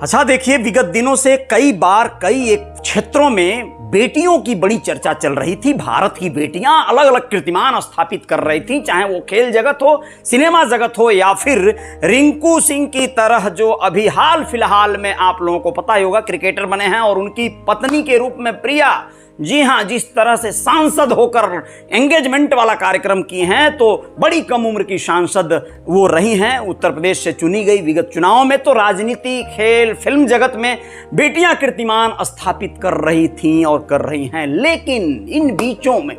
अच्छा देखिए, विगत दिनों से कई बार कई एक क्षेत्रों में बेटियों की बड़ी चर्चा चल रही थी। भारत की बेटियां अलग अलग कीर्तिमान स्थापित कर रही थी, चाहे वो खेल जगत हो, सिनेमा जगत हो, या फिर रिंकू सिंह की तरह जो अभी हाल फिलहाल में आप लोगों को पता ही होगा क्रिकेटर बने हैं, और उनकी पत्नी के रूप में प्रिया, जी हां, जिस तरह से सांसद होकर एंगेजमेंट वाला कार्यक्रम किए हैं, तो बड़ी कम उम्र की सांसद वो रही हैं, उत्तर प्रदेश से चुनी गई। विगत चुनाव में तो राजनीति, खेल, फिल्म जगत में बेटियां कीर्तिमान स्थापित कर रही थीं और कर रही हैं। लेकिन इन बीचों में,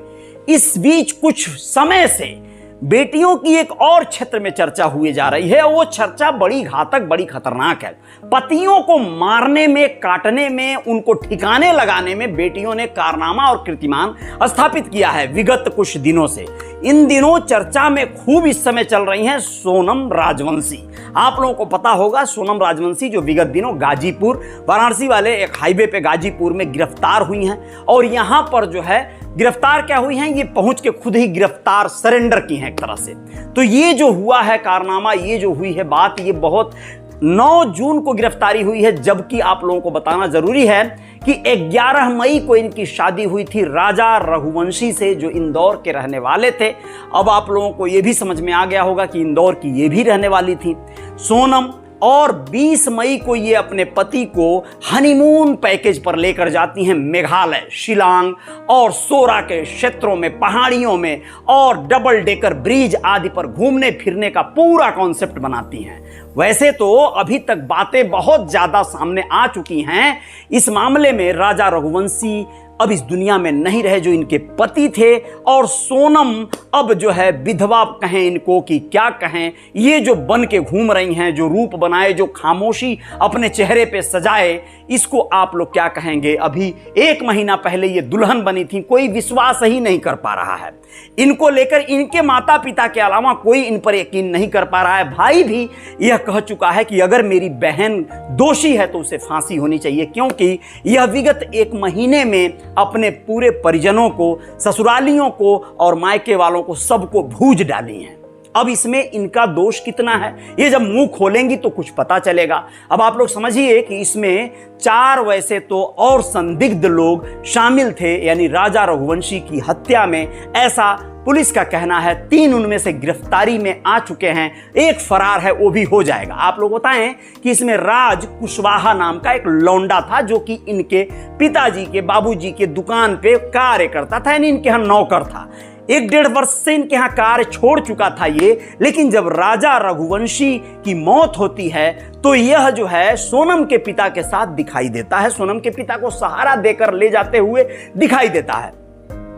इस बीच कुछ समय से बेटियों की एक और क्षेत्र में चर्चा हुई जा रही है। वो चर्चा बड़ी घातक, बड़ी खतरनाक है। पतियों को मारने में, काटने में, उनको ठिकाने लगाने में बेटियों ने कारनामा और कीर्तिमान स्थापित किया है विगत कुछ दिनों से। इन दिनों चर्चा में खूब इस समय चल रही हैं सोनम राजवंशी। आप लोगों को पता होगा सोनम राजवंशी जो विगत दिनों गाजीपुर, वाराणसी वाले एक हाईवे पे गाजीपुर में गिरफ्तार हुई हैं, और यहां पर जो है गिरफ्तार क्या हुई हैं, ये पहुंच के खुद ही गिरफ्तार सरेंडर की हैं एक तरह से। तो ये जो हुआ है कारनामा, ये जो हुई है बात, ये बहुत 9 जून को गिरफ्तारी हुई है। जबकि आप लोगों को बताना जरूरी है कि 11 मई को इनकी शादी हुई थी राजा रघुवंशी से, जो इंदौर के रहने वाले थे। अब आप लोगों को यह भी समझ में आ गया होगा कि इंदौर की ये भी रहने वाली थी सोनम। और 20 मई को ये अपने पति को हनीमून पैकेज पर लेकर जाती हैं मेघालय, शिलांग और सोरा के क्षेत्रों में, पहाड़ियों में, और डबल डेकर ब्रिज आदि पर घूमने फिरने का पूरा कॉन्सेप्ट बनाती हैं। वैसे तो अभी तक बातें बहुत ज्यादा सामने आ चुकी हैं इस मामले में। राजा रघुवंशी अब इस दुनिया में नहीं रहे जो इनके पति थे, और सोनम अब जो है विधवा कहें इनको कि क्या कहें, ये जो बन के घूम रही हैं, जो रूप बनाए, जो खामोशी अपने चेहरे पे सजाए, इसको आप लोग क्या कहेंगे। अभी 1 महीना पहले ये दुल्हन बनी थी, कोई विश्वास ही नहीं कर पा रहा है इनको लेकर। इनके माता पिता के अलावा कोई इन पर यकीन नहीं कर पा रहा है। भाई भी यह कह चुका है कि अगर मेरी बहन दोषी है तो उसे फांसी होनी चाहिए, क्योंकि यह विगत 1 महीने में अपने पूरे परिजनों को, ससुरालियों को और मायके वालों को सबको भूज डाली हैं। अब इसमें इनका दोष कितना है, ये जब मुंह खोलेंगी तो कुछ पता चलेगा। अब आप लोग समझिए कि इसमें 4 वैसे तो और संदिग्ध लोग शामिल थे, यानी राजा रघुवंशी की हत्या में, ऐसा पुलिस का कहना है। 3 उनमें से गिरफ्तारी में आ चुके हैं, 1 फरार है, वो भी हो जाएगा। आप लोग बताएं कि इसमें राज कुशवाहा नाम का एक लौंडा था, जो कि इनके पिताजी के, बाबूजी के दुकान पे कार्य करता था, यानी इनके यहाँ नौकर था। 1-1.5 वर्ष से इनके यहाँ कार्य छोड़ चुका था ये। लेकिन जब राजा रघुवंशी की मौत होती है तो यह जो है सोनम के पिता के साथ दिखाई देता है, सोनम के पिता को सहारा देकर ले जाते हुए दिखाई देता है।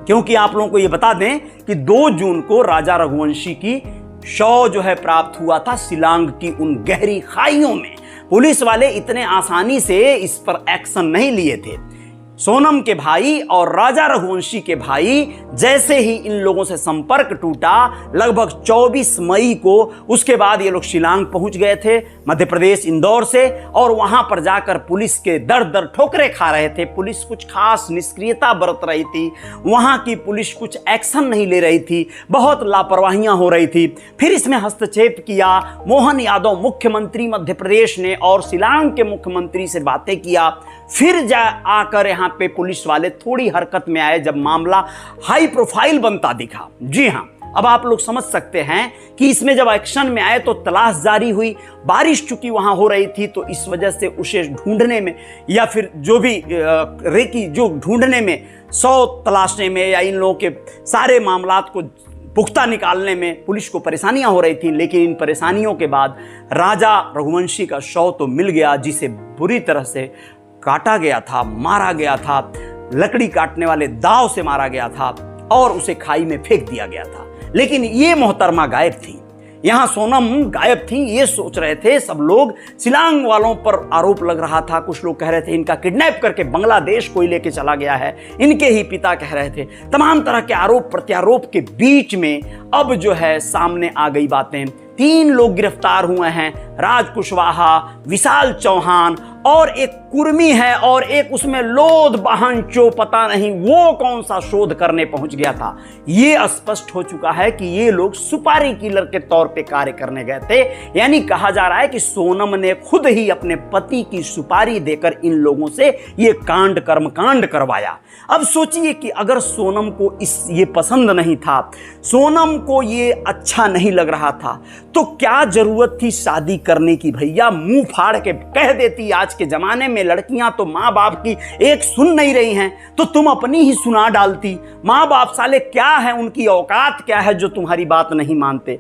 क्योंकि आप लोगों को यह बता दें कि 2 जून को राजा रघुवंशी की शव जो है प्राप्त हुआ था शिलांग की उन गहरी खाइयों में। पुलिस वाले इतने आसानी से इस पर एक्शन नहीं लिए थे। सोनम के भाई और राजा रघुवंशी के भाई जैसे ही इन लोगों से संपर्क टूटा, लगभग 24 मई को, उसके बाद ये लोग शिलांग पहुंच गए थे मध्य प्रदेश, इंदौर से, और वहां पर जाकर पुलिस के दर ठोकरे खा रहे थे। पुलिस कुछ खास निष्क्रियता बरत रही थी, वहां की पुलिस कुछ एक्शन नहीं ले रही थी, बहुत लापरवाहियां हो रही थी। फिर इसमें हस्तक्षेप किया मोहन यादव मुख्यमंत्री मध्य प्रदेश ने, और शिलांग के मुख्यमंत्री से बातें किया। फिर आकर यहाँ पे पुलिस वाले थोड़ी हरकत में आए जब मामला हाई प्रोफाइल बनता दिखा। जी हां, अब आप लोग समझ सकते हैं कि इसमें जब एक्शन में आए तो तलाश जारी हुई। बारिश चूंकि वहां हो रही थी तो इस वजह से उसे ढूंढने में, या फिर जो भी रेकी जो ढूंढने में, 100 तलाशने में, या इन लोगों के सारे मामलात को पुख्ता निकालने में पुलिस को परेशानियां हो रही थी। लेकिन इन परेशानियों के बाद राजा रघुवंशी का शव तो मिल गया, जिसे बुरी तरह से काटा गया था, मारा गया था, लकड़ी काटने वाले दाव से मारा गया था, और उसे खाई में फेंक दिया गया था। लेकिन ये मोहतरमा गायब थी, यहां सोनम गायब थी। ये सोच रहे थे सब लोग, शिलांग वालों पर आरोप लग रहा था, कुछ लोग कह रहे थे इनका किडनैप करके बांग्लादेश कोई लेके चला गया है, इनके ही पिता कह रहे थे। तमाम तरह के आरोप प्रत्यारोप के बीच में अब जो है सामने आ गई बातें। 3 लोग गिरफ्तार हुए हैं, राज कुशवाहा, विशाल चौहान और एक कुर्मी है और एक उसमें लोध बहन चो पता नहीं वो कौन सा शोध करने पहुंच गया था। ये स्पष्ट हो चुका है कि ये लोग सुपारी किलर के तौर पे कार्य करने गए थे। यानी कहा जा रहा है कि सोनम ने खुद ही अपने पति की सुपारी देकर इन लोगों से ये कर्मकांड करवाया। अब सोचिए कि अगर सोनम को ये पसंद नहीं था, सोनम को ये अच्छा नहीं लग रहा था, तो क्या जरूरत थी शादी करने की? भैया मुंह फाड़ के कह देती। आज के जमाने में लड़कियां तो माँ बाप की एक सुन नहीं रही हैं, तो तुम अपनी ही सुना डालती। माँ बाप साले क्या है, उनकी औकात क्या है जो तुम्हारी बात नहीं मानते?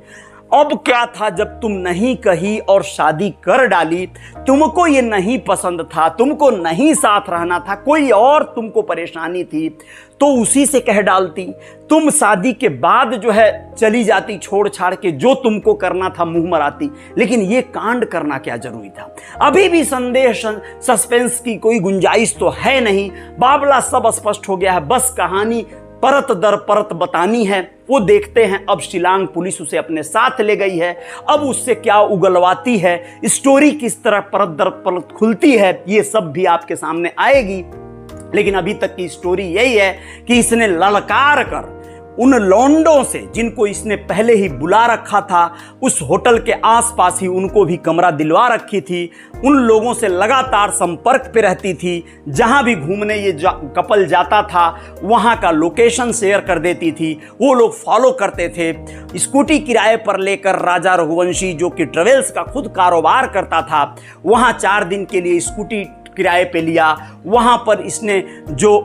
अब क्या था जब तुम नहीं कही और शादी कर डाली? तुमको ये नहीं पसंद था, तुमको नहीं साथ रहना था, कोई और तुमको परेशानी थी तो उसी से कह डालती। तुम शादी के बाद जो है चली जाती छोड़ छाड़ के, जो तुमको करना था मुंह मराती। लेकिन ये कांड करना क्या जरूरी था? अभी भी संदेह सस्पेंस की कोई गुंजाइश तो है नहीं। बावला सब स्पष्ट हो गया है। बस कहानी परत दर परत बतानी है, वो देखते हैं। अब शिलांग पुलिस उसे अपने साथ ले गई है, अब उससे क्या उगलवाती है, स्टोरी किस तरह परत दर परत खुलती है, ये सब भी आपके सामने आएगी। लेकिन अभी तक की स्टोरी यही है कि इसने ललकार कर उन लौंडों से, जिनको इसने पहले ही बुला रखा था, उस होटल के आसपास ही उनको भी कमरा दिलवा रखी थी, उन लोगों से लगातार संपर्क पे रहती थी। जहां भी घूमने ये कपल जाता था वहां का लोकेशन शेयर कर देती थी, वो लोग फॉलो करते थे। स्कूटी किराए पर लेकर राजा रघुवंशी, जो कि ट्रेवल्स का खुद कारोबार करता था, वहां 4 दिन के लिए स्कूटी किराए पे लिया। वहाँ पर इसने जो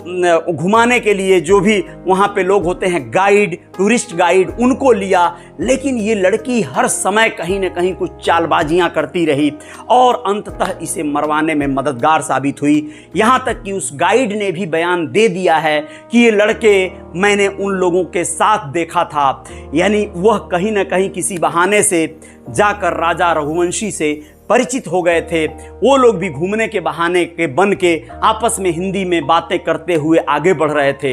घुमाने के लिए जो भी वहाँ पे लोग होते हैं गाइड, टूरिस्ट गाइड, उनको लिया। लेकिन ये लड़की हर समय कहीं ना कहीं कुछ चालबाजियाँ करती रही और अंततः इसे मरवाने में मददगार साबित हुई। यहाँ तक कि उस गाइड ने भी बयान दे दिया है कि ये लड़के मैंने उन लोगों के साथ देखा था। यानी वह कहीं ना कहीं किसी बहाने से जाकर राजा रघुवंशी से परिचित हो गए थे। वो लोग भी घूमने के बहाने के बन के आपस में हिंदी में बातें करते हुए आगे बढ़ रहे थे।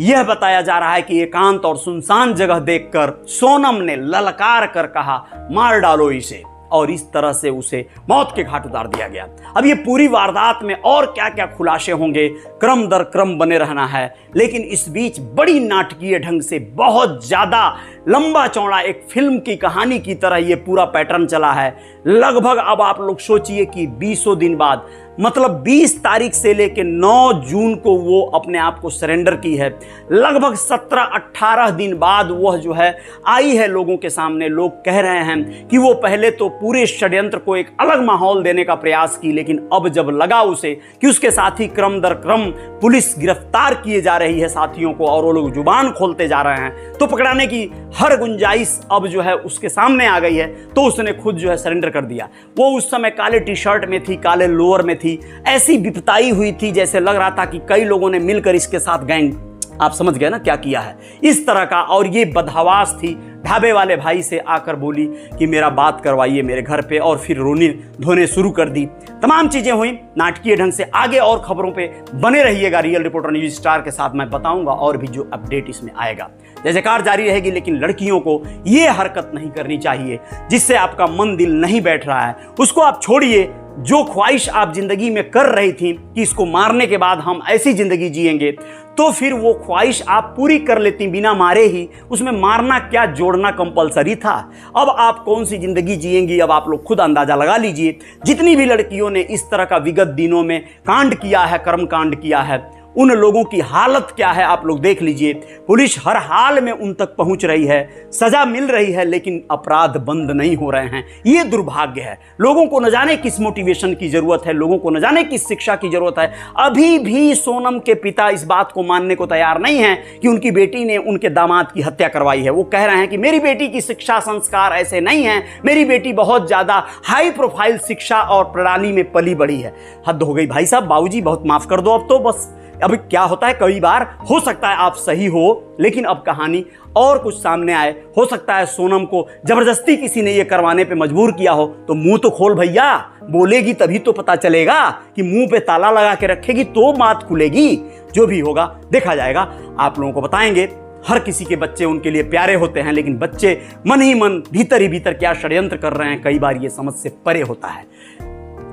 यह बताया जा रहा है कि एकांत और सुनसान जगह देखकर सोनम ने ललकार कर कहा, मार डालो इसे, और इस तरह से उसे मौत के घाट उतार दिया गया। अब ये पूरी वारदात में और क्या क्या खुलासे होंगे, क्रम दर क्रम बने रहना है। लेकिन इस बीच बड़ी नाटकीय ढंग से बहुत ज्यादा लंबा चौड़ा एक फिल्म की कहानी की तरह ये पूरा पैटर्न चला है। लगभग अब आप लोग सोचिए कि 20 दिन बाद, मतलब 20 तारीख से लेकर 9 जून को वो अपने आप को सरेंडर की है। लगभग 17-18 दिन बाद वह जो है आई है लोगों के सामने। लोग कह रहे हैं कि वो पहले तो पूरे षड्यंत्र को एक अलग माहौल देने का प्रयास की, लेकिन अब जब लगा उसे कि उसके साथी क्रम दर क्रम पुलिस गिरफ्तार किए जा रही है साथियों को, और वो लोग जुबान खोलते जा रहे हैं, तो पकड़ाने की हर गुंजाइश अब जो है उसके सामने आ गई है। तो उसने खुद जो है सरेंडर कर दिया। वो उस समय काले टी शर्ट में थी, काले लोअर में थी, ऐसी विपताई हुई थी जैसे लग रहा था कि कई लोगों ने मिलकर इसके साथ गैंग, आप समझ गए ना क्या किया है, इस तरह का। और ये बदहवास थी। ढाबे वाले भाई से आकर बोली कि मेरा बात करवाइए मेरे घर पे, और फिर रोने धोने शुरू कर दी। तमाम चीजें हुई नाटकीय ढंग से। आगे और खबरों पे बने रहिएगा रियल रिपोर्टर न्यूज स्टार के साथ। मैं बताऊंगा और भी जो अपडेट इसमें आएगा। जय जयकार जारी रहेगी। लेकिन लड़कियों को ये हरकत नहीं करनी चाहिए जिससे आपका मन दिल नहीं बैठ रहा है, उसको आप छोड़िए। जो ख्वाहिश आप जिंदगी में कर रही थी कि इसको मारने के बाद हम ऐसी जिंदगी जिएंगे, तो फिर वो ख्वाहिश आप पूरी कर लेती बिना मारे ही। उसमें मारना क्या, जोड़ना कंपलसरी था। अब आप कौन सी जिंदगी जिएंगी, अब आप लोग खुद अंदाजा लगा लीजिए। जितनी भी लड़कियों ने इस तरह का विगत दिनों में कांड किया है, कर्म कांड किया है, उन लोगों की हालत क्या है आप लोग देख लीजिए। पुलिस हर हाल में उन तक पहुंच रही है, सजा मिल रही है, लेकिन अपराध बंद नहीं हो रहे हैं। ये दुर्भाग्य है। लोगों को न जाने किस मोटिवेशन की जरूरत है, लोगों को न जाने किस शिक्षा की जरूरत है। अभी भी सोनम के पिता इस बात को मानने को तैयार नहीं है कि उनकी बेटी ने उनके दामाद की हत्या करवाई है। वो कह रहे हैं कि मेरी बेटी की शिक्षा संस्कार ऐसे नहीं है, मेरी बेटी बहुत ज्यादा हाई प्रोफाइल शिक्षा और प्रणाली में पली बड़ी है। हद हो गई भाई साहब, बाबूजी बहुत माफ कर दो अब तो बस। अब क्या होता है, कई बार हो सकता है आप सही हो, लेकिन अब कहानी और कुछ सामने आए। हो सकता है सोनम को जबरदस्ती किसी ने ये करवाने पे मजबूर किया हो। तो मुंह तो खोल भैया, बोलेगी तभी तो पता चलेगा। कि मुंह पे ताला लगा के रखेगी तो बात खुलेगी। जो भी होगा देखा जाएगा, आप लोगों को बताएंगे। हर किसी के बच्चे उनके लिए प्यारे होते हैं, लेकिन बच्चे मन ही मन भीतर ही भीतर क्या षड्यंत्र कर रहे हैं, कई बार ये समझ से परे होता है।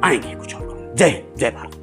आएंगे कुछ और। जय भारत।